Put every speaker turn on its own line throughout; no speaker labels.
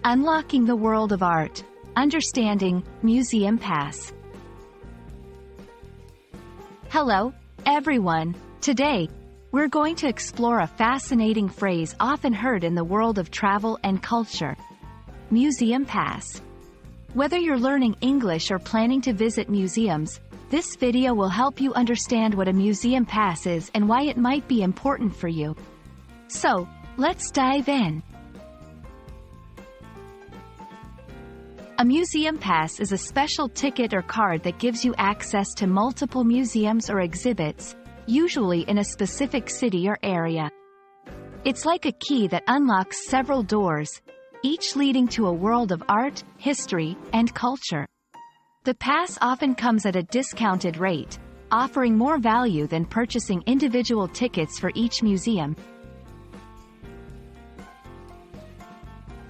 Unlocking the world of art. Understanding Museum Pass. Hello, everyone. Today, we're going to explore a fascinating phrase often heard in the world of travel and culture. Museum Pass. Whether you're learning English or planning to visit museums, this video will help you understand what a museum pass is and why it might be important for you. So, let's dive in. A museum pass is a special ticket or card that gives you access to multiple museums or exhibits, usually in a specific city or area. It's like a key that unlocks several doors, each leading to a world of art, history, and culture. The pass often comes at a discounted rate, offering more value than purchasing individual tickets for each museum.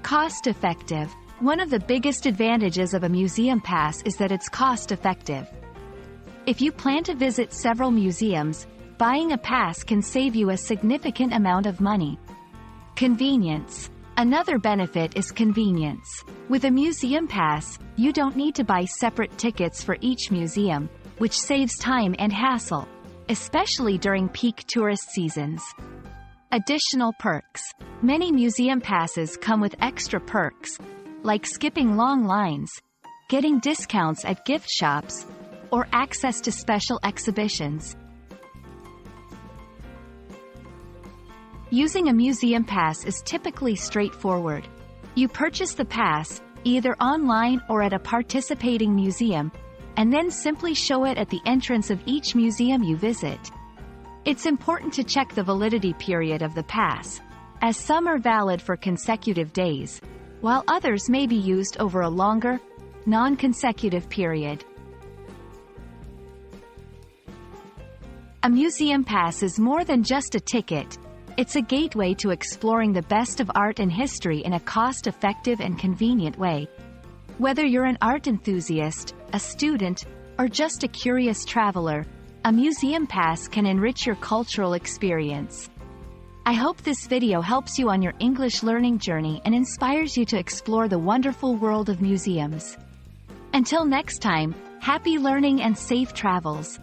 Cost-effective. One of the biggest advantages of a museum pass is that it's cost-effective. If you plan to visit several museums, buying a pass can save you a significant amount of money. Convenience. Another benefit is convenience. With a museum pass, you don't need to buy separate tickets for each museum, which saves time and hassle, especially during peak tourist seasons. Additional perks. Many museum passes come with extra perks, like skipping long lines, getting discounts at gift shops, or access to special exhibitions. Using a museum pass is typically straightforward. You purchase the pass, either online or at a participating museum, and then simply show it at the entrance of each museum you visit. It's important to check the validity period of the pass, as some are valid for consecutive days, while others may be used over a longer, non-consecutive period. A museum pass is more than just a ticket. It's a gateway to exploring the best of art and history in a cost-effective and convenient way. Whether you're an art enthusiast, a student, or just a curious traveler, a museum pass can enrich your cultural experience. I hope this video helps you on your English learning journey and inspires you to explore the wonderful world of museums. Until next time, happy learning and safe travels.